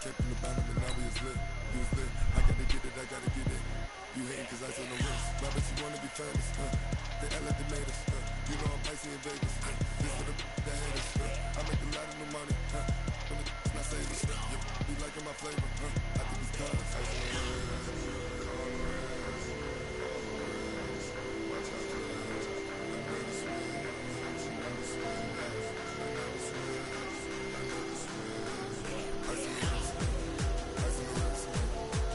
Kept in the bottom and now we is lit. You was lit. I gotta get it, I gotta get it. You hating cause I said no risk. My bitch, you wanna be famous, They act like they made us, You know I'm icy in Vegas, This for the that hate us, I make a lot of new money, When the not save us, You liking my flavor, I think it's cause ice on the wrist, on the wrist, watch out for this. I never switch, she never switch, I never switch, I never switch. Ice on the wrist, ice on the wrist, ice on the wrist, ice on the wrist, ice on the wrist.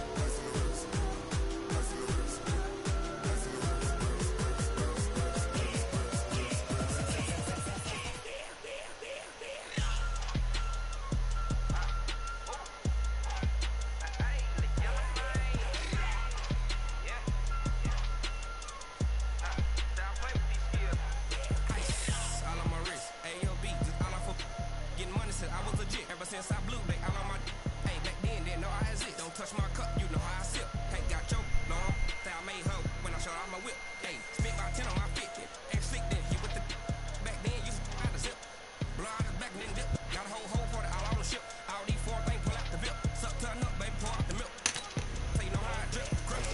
Since I blew back out on my hey back then didn't know I exist. Don't touch my cup, you know how I sip. Hey, got your long that I made hoe when I showed off my whip. Hey, spent about 10 on my fit. Ex slick then you with the back then you out the zip. Blow out the back then dip. Got a whole for it all on the ship. All these 4 things pull out the bip. Suck turn up, baby, pour out the milk. So you know how I drip. Crush.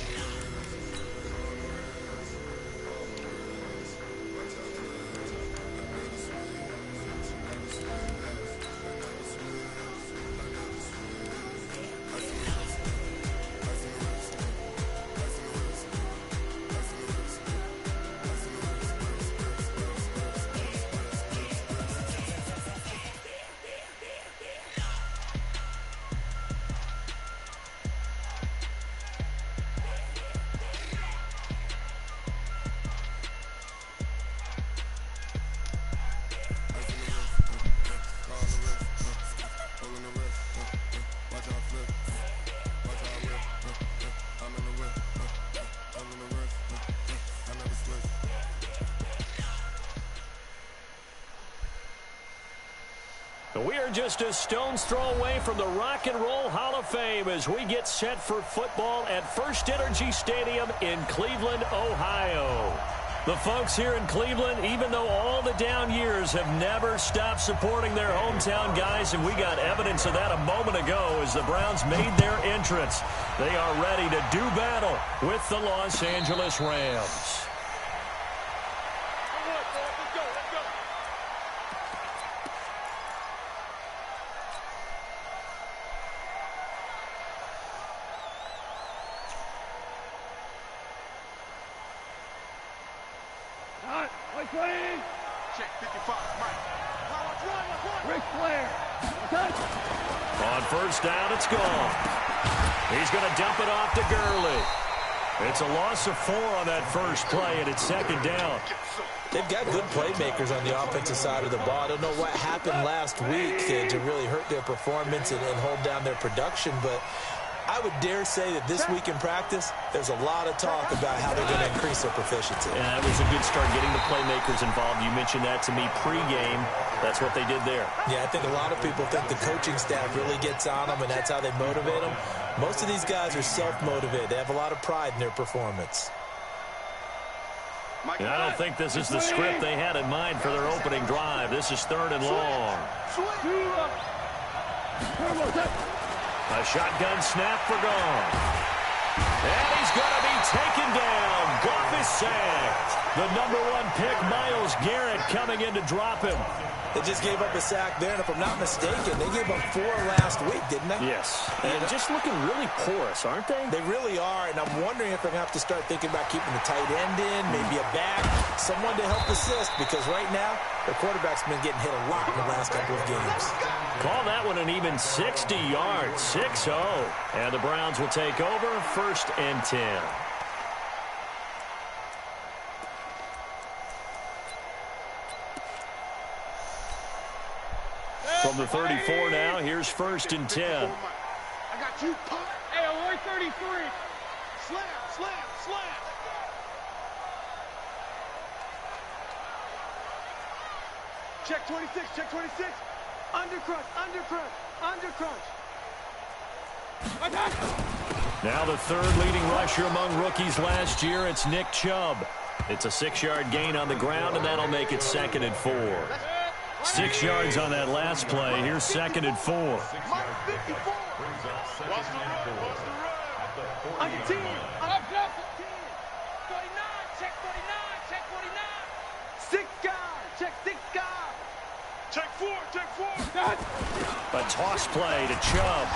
We are just a stone's throw away from the Rock and Roll Hall of Fame as we get set for football at First Energy Stadium in Cleveland, Ohio. The folks here in Cleveland, even though all the down years, have never stopped supporting their hometown guys, and we got evidence of that a moment ago as the Browns made their entrance. They are ready to do battle with the Los Angeles Rams. Check 55, Mike. Ric Flair. On first down, it's gone. He's going to dump it off to Gurley. It's a loss of 4 on that first play, and it's second down. They've got good playmakers on the offensive side of the ball. I don't know what happened last week to really hurt their performance and hold down their production, but I would dare say that this week in practice, there's a lot of talk about how they're going to increase their proficiency. Yeah, that was a good start getting the playmakers involved. You mentioned that to me pregame. That's what they did there. Yeah, I think a lot of people think the coaching staff really gets on them, and that's how they motivate them. Most of these guys are self-motivated. They have a lot of pride in their performance. And I don't think this is the script they had in mind for their opening drive. This is 3rd and long. A shotgun snap for Goff. And he's going to be taken down. Goff is sacked. The #1 pick, Myles Garrett, coming in to drop him. They just gave up a sack there, and if I'm not mistaken, they gave up 4 last week, didn't they? Yes. And just looking really porous, aren't they? They really are, and I'm wondering if they're going to have to start thinking about keeping the tight end in, maybe a back, someone to help assist, because right now, their quarterback's been getting hit a lot in the last couple of games. Call that one an even 60 yards, 6-0. And the Browns will take over, 1st and 10. From the 34 now, here's 1st and 10. I got you, Pop. Hey, Ahoy 33. Slam, slam, slam. Check 26, check 26. Undercrush, undercrush, undercrush. Now the 3rd leading rusher among rookies last year, it's Nick Chubb. It's a 6-yard gain on the ground, and that'll make it 2nd and 4. 6 yards on that last play. Here's 2nd and 4. Minus 54. Watch the run. On your team. Up, 49. Check 49. Check 49. 6 guys. Check 6 guys. Check 4. Check 4. A toss play to Chubb.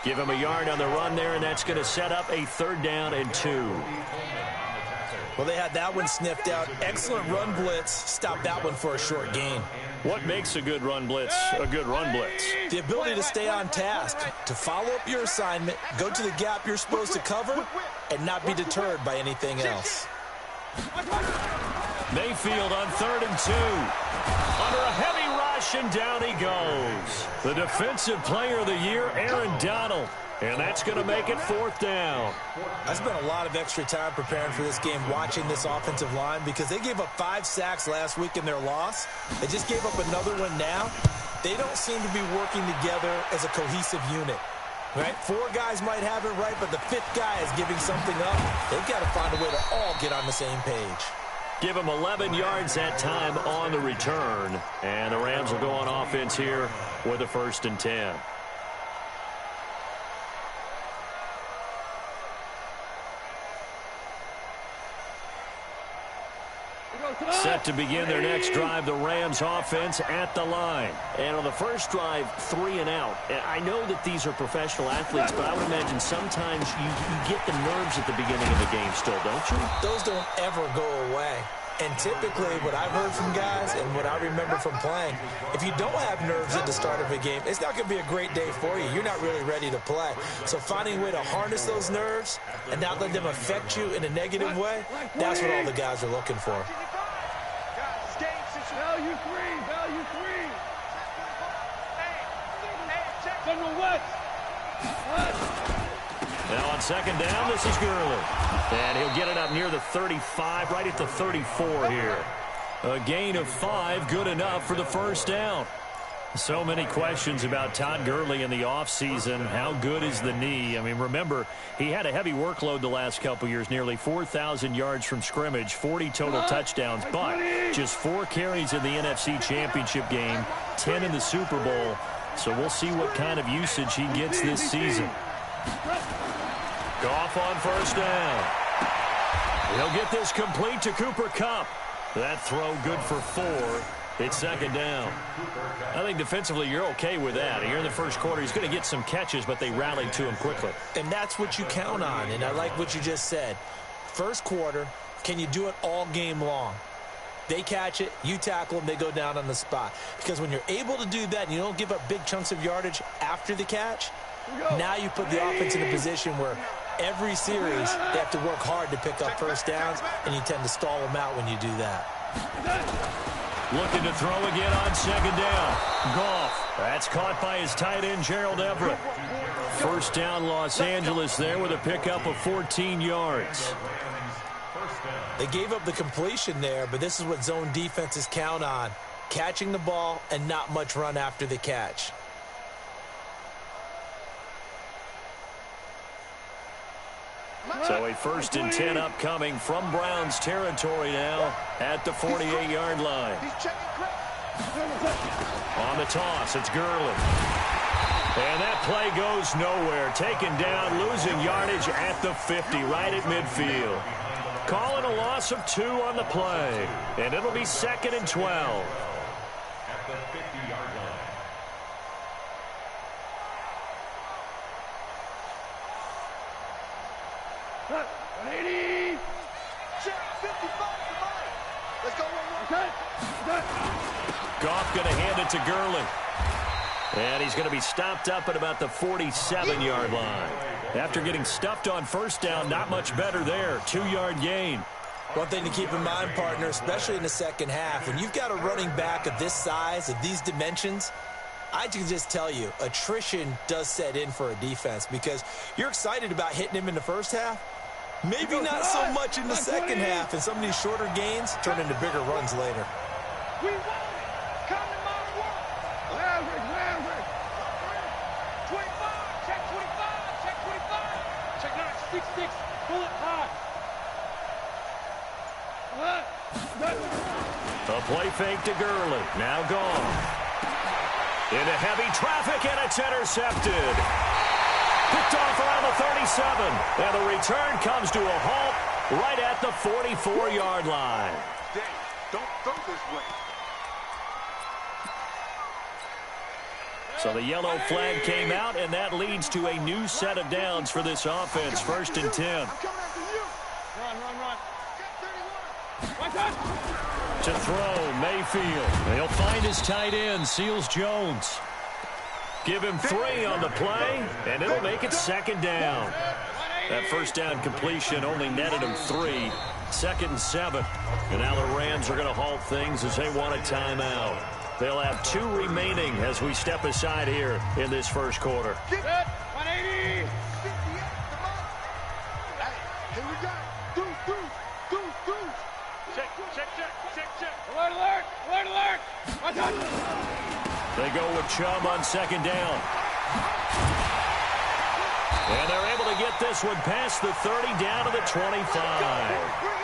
Give him a yard on the run there, and that's going to set up a 3rd down and 2. Well, they had that one sniffed out. Excellent run blitz. Stopped that one for a short gain. What makes a good run blitz a good run blitz? The ability to stay on task, to follow up your assignment, go to the gap you're supposed to cover, and not be deterred by anything else. Mayfield on 3rd and 2. Under a heavy rush, and down he goes. The defensive player of the year, Aaron Donald. And that's going to make it 4th down. I spent a lot of extra time preparing for this game, watching this offensive line, because they gave up 5 sacks last week in their loss. They just gave up another one now. They don't seem to be working together as a cohesive unit. Right? 4 guys might have it right, but the 5th guy is giving something up. They've got to find a way to all get on the same page. Give him 11 yards that time on the return. And the Rams will go on offense here with a 1st and 10. Set to begin their next drive, the Rams offense at the line. And on the first drive, 3 and out. I know that these are professional athletes, but I would imagine sometimes you get the nerves at the beginning of the game still, don't you? Those don't ever go away. And typically, what I've heard from guys and what I remember from playing, if you don't have nerves at the start of a game, it's not going to be a great day for you. You're not really ready to play. So finding a way to harness those nerves and not let them affect you in a negative way, that's what all the guys are looking for. Value 3. Value 3. General West. Now on 2nd down, this is Gurley. And he'll get it up near the 35, right at the 34 here. A gain of 5, good enough for the 1st down. So many questions about Todd Gurley in the offseason. How good is the knee? I mean, remember, he had a heavy workload the last couple years, nearly 4,000 yards from scrimmage, 40 total touchdowns, but just 4 carries in the NFC Championship game, 10 in the Super Bowl. So we'll see what kind of usage he gets this season. Goff on 1st down. He'll get this complete to Cooper Kupp. That throw good for 4. It's 2nd down. I think defensively you're okay with that. Here in the first quarter, he's going to get some catches, but they rallied to him quickly. And that's what you count on, and I like what you just said. First quarter, can you do it all game long? They catch it, you tackle them, they go down on the spot. Because when you're able to do that and you don't give up big chunks of yardage after the catch, now you put the offense in a position where every series they have to work hard to pick up 1st downs, and you tend to stall them out when you do that. Looking to throw again on 2nd down. Goff. That's caught by his tight end, Gerald Everett. 1st down, Los Angeles there with a pickup of 14 yards. They gave up the completion there, but this is what zone defenses count on. Catching the ball and not much run after the catch. So a 1st and 10 upcoming from Browns territory now at the 48-yard line. On the toss, it's Gurley. And that play goes nowhere. Taken down, losing yardage at the 50, right at midfield. Calling a loss of 2 on the play. And it'll be 2nd and 12. At the 50-yard line. Goff going to hand it to Gurley. And he's going to be stopped up at about the 47-yard line. After getting stuffed on 1st down, not much better there. 2-yard gain. One thing to keep in mind, partner, especially in the second half, when you've got a running back of this size, of these dimensions, I can just tell you, attrition does set in for a defense because you're excited about hitting him in the first half. Maybe not so much in the second half, and some of these shorter gains turn into bigger runs later. We won it. Come to my work. Leverage. 25. Check 25. Check 25. Check 9. 6-6. Pull it high. A Play fake to Gurley. Now gone. Into heavy traffic, and it's intercepted. Picked off around the 37. And the return comes to a halt right at the 44-yard line. Dang, don't throw this way. So the yellow flag came out, and that leads to a new set of downs for this offense. 1st and 10. I'm coming after you. Run. To throw, Mayfield. He'll find his tight end, Seals Jones. Give him 3 on the play, and it'll make it 2nd down. That 1st down completion only netted him 3. 2nd and 7. And now the Rams are going to halt things as they want a timeout. They'll have 2 remaining as we step aside here in this 1st quarter. 180. Here we go. Do. Check. Alert. They go with Chubb on 2nd down. And they're able to get this one past the 30 down to the 25.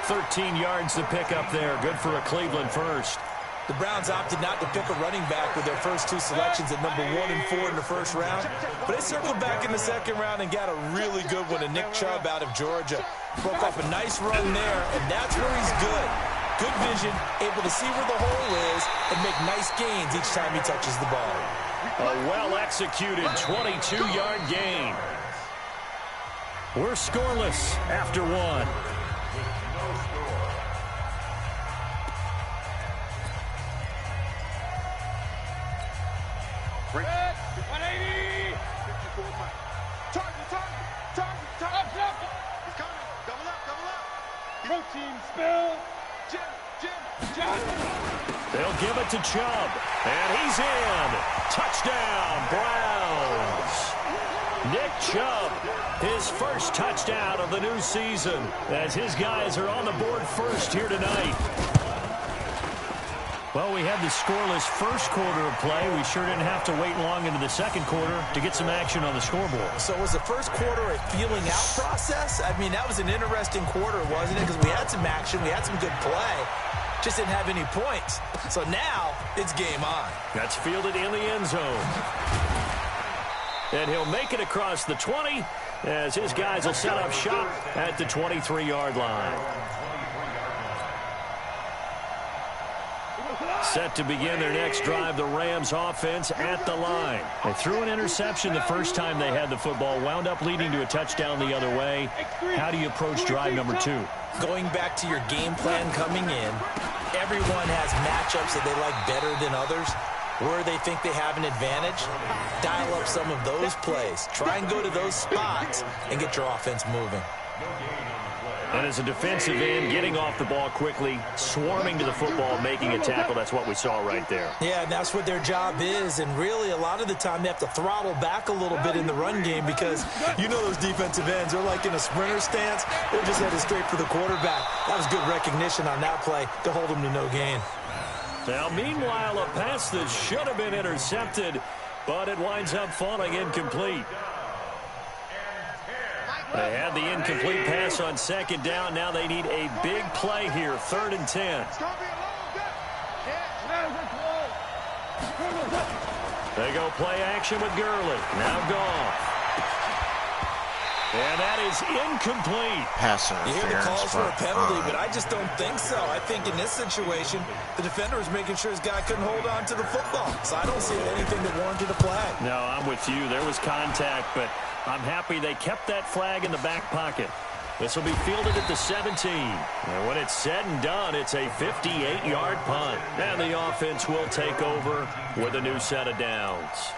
13 yards to pick up there. Good for a Cleveland first. The Browns opted not to pick a running back with their first 2 selections at number 1 and 4 in the 1st round. But they circled back in the 2nd round and got a really good one to Nick Chubb out of Georgia. Broke off a nice run there, and that's where he's good. Good vision, able to see where the hole is, and make nice gains each time he touches the ball. A well-executed 22-yard gain. We're scoreless after 1. Break. 180. 54 miles. Target. Up. He's coming. Double up. Protein spill. Jim. They'll give it to Chubb. And he's in. Touchdown, Browns. Nick Chubb, his first touchdown of the new season, as his guys are on the board first here tonight. Well, we had the scoreless 1st quarter of play. We sure didn't have to wait long into the 2nd quarter to get some action on the scoreboard. So was the 1st quarter a feeling out process? I mean, that was an interesting quarter, wasn't it? Because we had some action, we had some good play, just didn't have any points. So now it's game on. That's fielded in the end zone. And he'll make it across the 20 as his guys will set up shop at the 23-yard line. Set to begin their next drive, the Rams offense at the line. They threw an interception the first time they had the football, wound up leading to a touchdown the other way. How do you approach drive number 2? Going back to your game plan coming in, everyone has matchups that they like better than others. Where they think they have an advantage, dial up some of those plays. Try and go to those spots and get your offense moving. And as a defensive end, getting off the ball quickly, swarming to the football, making a tackle, that's what we saw right there. Yeah, and that's what their job is. And really, a lot of the time, they have to throttle back a little bit in the run game because you know those defensive ends, they're like in a sprinter stance. They're just headed straight for the quarterback. That was good recognition on that play to hold them to no gain. Now, meanwhile, a pass that should have been intercepted, but it winds up falling incomplete. They had the incomplete pass on 2nd down. Now they need a big play here, 3rd and 10. They go play action with Gurley. Now gone. And that is incomplete. Pass You hear the interference. calls for a penalty, but I just don't think so. I think in this situation, the defender was making sure his guy couldn't hold on to the football. So I don't see anything that warranted a flag. No, I'm with you. There was contact, but I'm happy they kept that flag in the back pocket. This will be fielded at the 17. And when it's said and done, it's a 58-yard punt. And the offense will take over with a new set of downs.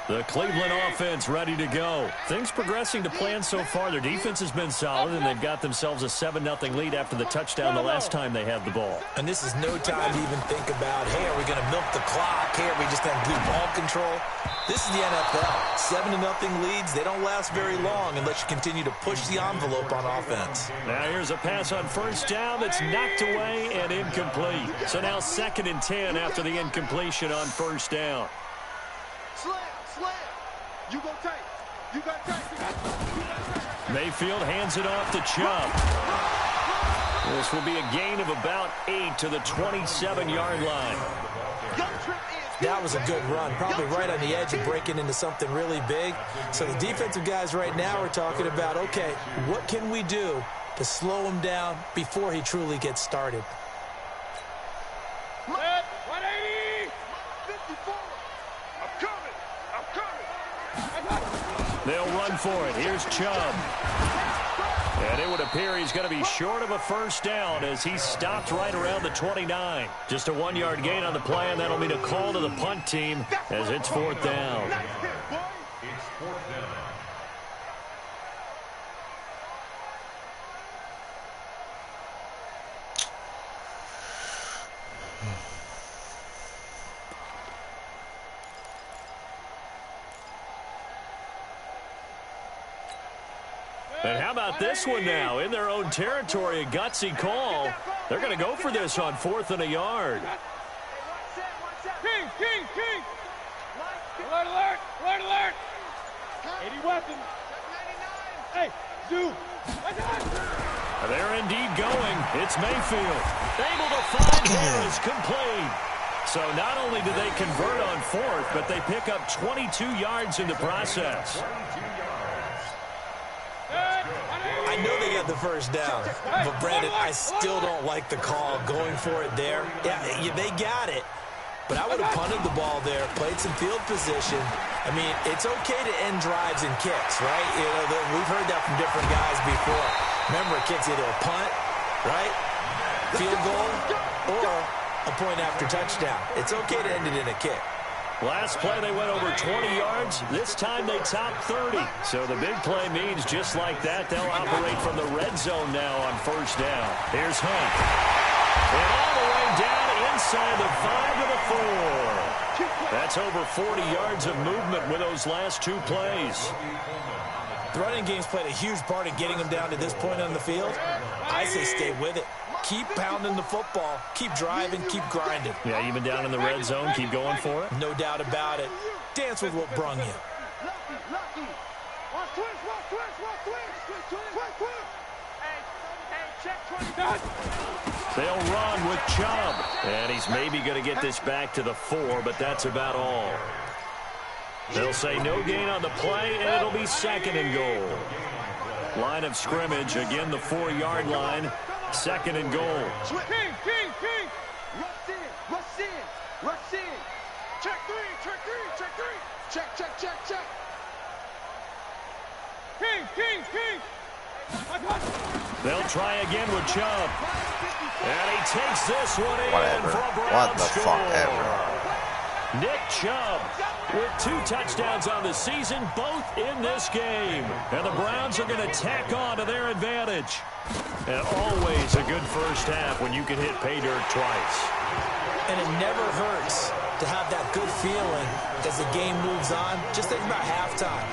The Cleveland offense ready to go. Things progressing to plan so far. Their defense has been solid, and they've got themselves a 7-0 lead after the touchdown the last time they had the ball. And this is no time to even think about, hey, are we going to milk the clock? Hey, are we just going to do ball control? This is the NFL. 7-0 leads, they don't last very long unless you continue to push the envelope on offense. Now here's a pass on 1st down that's knocked away and incomplete. So now 2nd and 10 after the incompletion on 1st down. Slam. You go tight. You got tight. Mayfield hands it off to Chubb. This will be a gain of about 8 to the 27-yard line. That was a good run, probably right on the edge of breaking into something really big. So the defensive guys right now are talking about, okay, what can we do to slow him down before he truly gets started? 180! 54. I'm coming! They'll run for it. Here's Chubb. And it would appear he's going to be short of a first down as he stopped right around the 29. Just a 1-yard gain on the play, and that'll mean a call to the punt team as it's 4th down. It's 4th down. And how about this one now? In their own territory, a gutsy call. They're going to go for this on 4th and a yard. King! Alert, alert! Alert, alert! 80 weapons! Hey, Zoo! They're indeed going. It's Mayfield. Able to find Harris, complete. So not only do they convert on 4th, but they pick up 22 yards in the process. I know they got the first down, but Brandon, I still don't like the call going for it there. Yeah, they got it, but I would have punted the ball there, played some field position. I mean, it's okay to end drives and kicks, right? You know, we've heard that from different guys before. Remember, a kick's either a punt, right, field goal, or a point after touchdown. It's okay to end it in a kick. Last play, they went over 20 yards. This time, they topped 30. So the big play means just like that, they'll operate from the red zone now on first down. Here's Hunt. And all the way down inside the 5 to the 4. That's over 40 yards of movement with those last 2 plays. The running game's played a huge part in getting them down to this point on the field. I say stay with it. Keep pounding the football. Keep driving. Keep grinding. Yeah, even down in the red zone, keep going for it. No doubt about it. Dance with what brung you. Lucky. Watch twist. Hey, check 20. They'll run with Chubb. And he's maybe going to get this back to the 4, but that's about all. They'll say no gain on the play, and it'll be 2nd and goal. Line of scrimmage, again the 4-yard line. 2nd and goal. King! Rush in. Check three. Check. King. They'll try again with Chubb. And he takes this one in Whatever. for a Brown What the score. fuck ever. Nick Chubb with 2 touchdowns on the season, both in this game. And the Browns are going to tack on to their advantage. And always a good first half when you can hit pay dirt twice. And it never hurts to have that good feeling as the game moves on. Just think about halftime.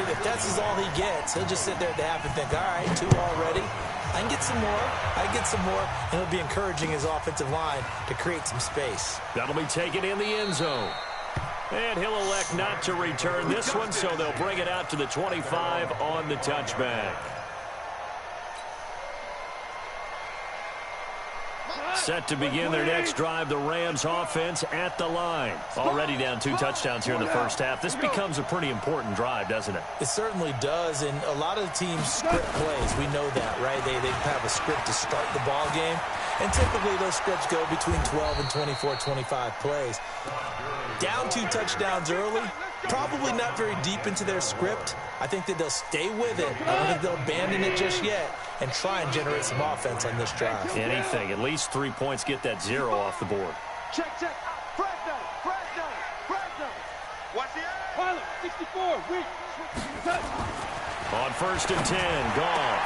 If that's all he gets, he'll just sit there at the half and think, all right, 2 already. I can get some more. And it'll be encouraging his offensive line to create some space. That'll be taken in the end zone. And he'll elect not to return this one, so they'll bring it out to the 25 on the touchback. Set to begin their next drive, the Rams offense at the line. Already down 2 touchdowns here in the first half. This becomes a pretty important drive, doesn't it? It certainly does, and a lot of the teams script plays. We know that, right? They have a script to start the ball game, and typically those scripts go between 12 and 24, 25 plays. Down 2 touchdowns early, probably not very deep into their script. I think that they'll stay with it. I don't think they'll abandon it just yet and try and generate some offense on this drive. Anything. At least 3 points get that 0 off the board. Check. Fresno. Watch the eye. Pilot, 64, weak. On 1st and 10, Goff.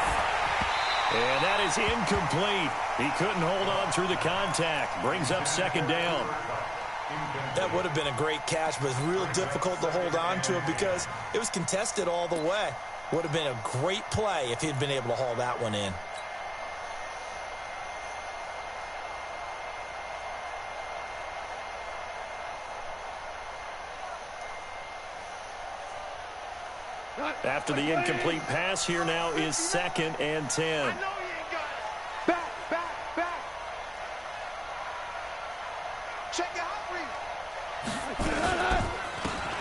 And that is incomplete. He couldn't hold on through the contact. Brings up 2nd down. That would have been a great catch, but it's real difficult to hold on to it because it was contested all the way. Would have been a great play if he'd been able to haul that one in. After the incomplete pass, here now is 2nd and 10. Back. Check your hot read.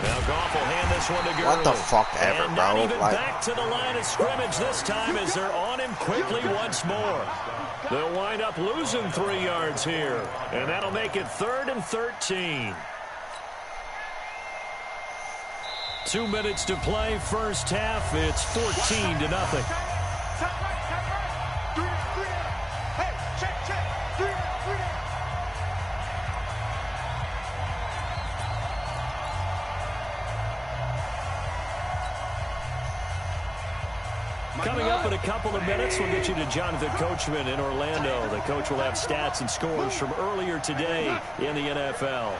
Now Goff will hand this one to Gurley. What the fuck ever, and bro? not even Like, back to the line of scrimmage this time as they're on him quickly once more. They'll wind up losing 3 yards here, and that'll make it 3rd and 13. 2 minutes to play, first half. It's 14-0. Coming up in a couple of minutes, we'll get you to Jonathan Coachman in Orlando. The coach will have stats and scores from earlier today in the NFL.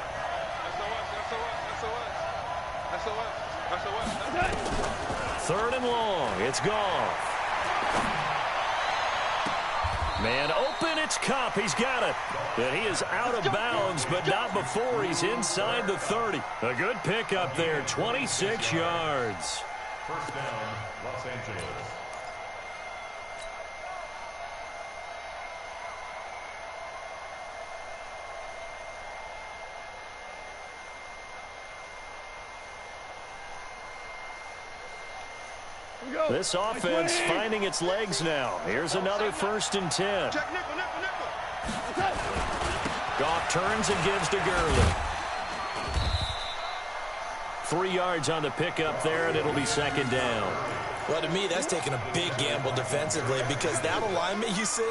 Third and long. It's Goff. Man open, it's Kupp. He's got it. And he is out of bounds, but not before he's inside the 30. A good pickup there, 26 yards. First down, Los Angeles. This offense finding its legs now. Here's another 1st and 10. Goff turns and gives to Gurley. 3 yards on the pickup there, and it'll be 2nd down. Well, to me, that's taking a big gamble defensively because that alignment you see,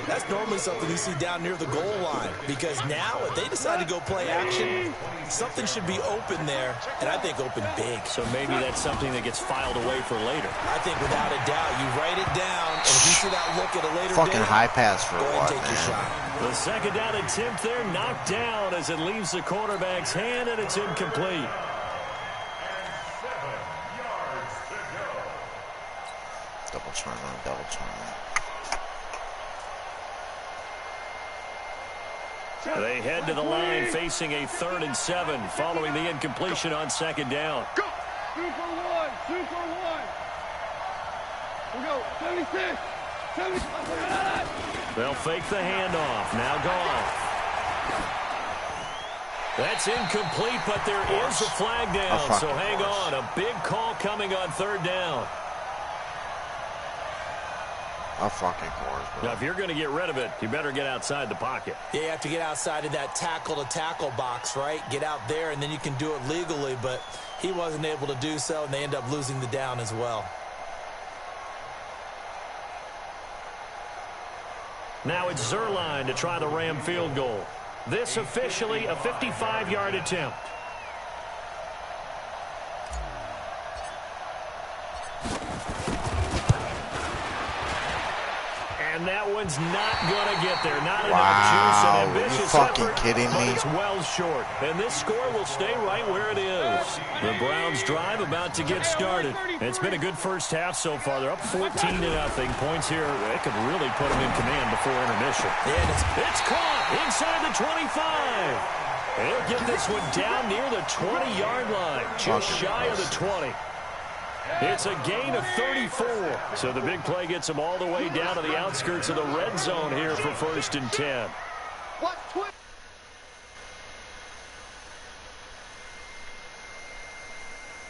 that's normally something you see down near the goal line. Because now, if they decide to go play action, something should be open there, and I think open big. So maybe that's something that gets filed away for later. I think without a doubt, you write it down, and if you see that look at a later fucking date, high pass for go ahead what, and take your man? shot. The 2nd down attempt there knocked down as it leaves the quarterback's hand, and it's incomplete. Double turn on, double turn. They head to the line facing a 3rd and 7 following the incompletion on 2nd down. Go. 2 for 1. 2 for 1. We go. 76. 75. They'll fake the handoff. Now Goff. That's incomplete, but there is a flag down, so hang on. A big call coming on 3rd down. A fucking course, bro. Now, if you're going to get rid of it, you better get outside the pocket. Yeah, you have to get outside of that tackle-to-tackle box, right? Get out there, and then you can do it legally, but he wasn't able to do so, and they end up losing the down as well. Now it's Zerline to try the Ram field goal. This officially a 55-yard attempt. And that one's not going to get there. Not enough juice and ambitious fucking effort, kidding but me? it's well short. And this score will stay right where it is. The Browns drive about to get started. It's been a good first half so far. They're up 14-0. Points here, they could really put them in command before intermission. Yeah, it's caught inside the 25. They'll get this one down near the 20-yard line, just shy of the 20. It's a gain of 34. So the big play gets them all the way down to the outskirts of the red zone here for 1st and 10. What?